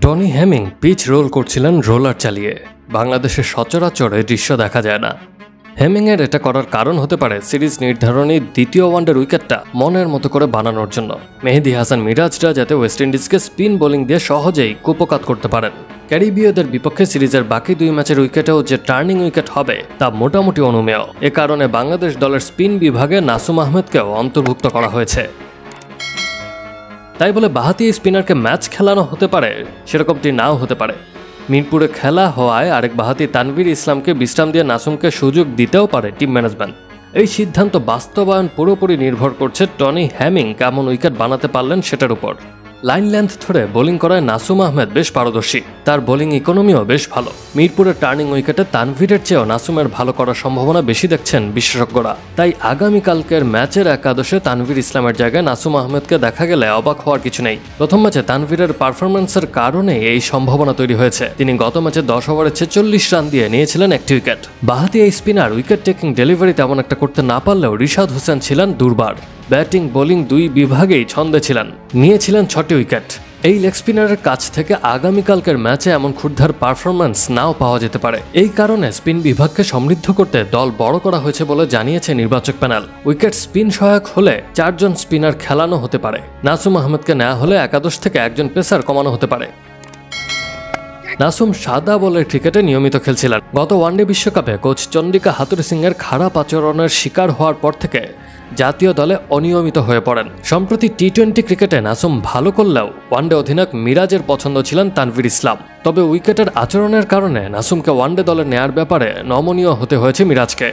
Tony Hemming pitch role করছিলেন roller চালিয়ে। বাংলাদেশের সচরাচর এই দৃশ্য দেখা যায় না। হেমিংয়ের এটা করার কারণ হতে পারে সিরিজ নির্ধারণী দ্বিতীয় ওয়ানডের উইকেটটা মনের মতো করে বানানোর জন্য। মেহেদী হাসান মিরাজরা যাতে ওয়েস্ট ইন্ডিজকে স্পিন বোলিং দিয়ে সহজেই কুপকাত করতে পারেন। ক্যারিবীয়দের বিপক্ষে সিরিজের বাকি 2 ম্যাচের উইকেটেও যে টার্নিং উইকেট হবে তা মোটামুটি অনুমেয়। এ কারণে বাংলাদেশ দলের স্পিন বিভাগে নাসুম আহমেদকেও অন্তর্ভুক্ত করা হয়েছে। তাই বলে বাঁহাতি স্পিনারকে ম্যাচ খেলানো হতে পারে সেরকমটি নাও হতে পারে। মিরপুরে খেলা হওয়ায় আরেক বাঁহাতি তানভীর ইসলামকে বিশ্রাম দিয়ে নাসুমকে সুযোগ দিতেও পারে টিম ম্যানেজমেন্ট। এই সিদ্ধান্ত বাস্তবায়ন পুরোপুরি নির্ভর করছে টনি হেমিং কেমন উইকেট বানাতে পারলেন সেটার উপর। লাইন লেন্থ ধরে বোলিং করায় নাসুম আহমেদ বেশ পারদর্শী, তার বোলিং ইকোনমিও বেশ ভালো। মিরপুরের টার্নিং উইকেটে তানভীরের চেয়েও নাসুমের ভালো করার সম্ভাবনা বেশি দেখছেন বিশেষজ্ঞরা। তাই আগামীকালকের ম্যাচের একাদশে তানভীর ইসলামের জায়গায় নাসুম আহমেদকে দেখা গেলে অবাক হওয়ার কিছু নেই। প্রথম ম্যাচে তানভীরের পারফরম্যান্সের কারণে এই সম্ভাবনা তৈরি হয়েছে। তিনি গত ম্যাচে 10 ওভারে 46 রান দিয়ে নিয়েছিলেন 1টি উইকেট। বাঁহাতি এই স্পিনার উইকেট টেকিং ডেলিভারি তেমন একটা করতে না পারলেও রিশাদ হোসেন ছিলেন দুর্বার। ব্যাটিং বোলিং 2 বিভাগেই ছন্দে ছিলেন, নিয়েছিলেন 6টি উইকেট। এই লেগ স্পিনারের কাছ থেকে আগামীকালকের ম্যাচে এমন ক্ষুরধার পারফরম্যান্স নাও পাওয়া যেতে পারে। এই কারণে স্পিন বিভাগকে সমৃদ্ধ করতে দল বড় করা হয়েছে বলে জানিয়েছে নির্বাচক প্যানেল। উইকেট স্পিন সহায়ক হলে 4 জন স্পিনার খেলানো হতে পারে। নাসুম আহমেদকে নেওয়া হলে একাদশ থেকে 1 জন পেসার কমানো হতে পারে। নাসুম সাদা বলের ক্রিকেটে নিয়মিত খেলছিলেন। গত ওয়ানডে বিশ্বকাপে কোচ চন্ডিকা হাথুরু সিংয়ের খারাপ আচরণের শিকার হওয়ার পর থেকে জাতীয় দলে অনিয়মিত হয়ে পড়েন। সম্প্রতি টি-20 ক্রিকেটে নাসুম ভালো করলেও ওয়ানডে অধিনায়ক মিরাজের পছন্দ ছিলেন তানভীর ইসলাম। তবে উইকেটের আচরণের কারণে নাসুমকে ওয়ানডে দলে নেয়ার ব্যাপারে নমনীয় হতে হয়েছে মিরাজকে।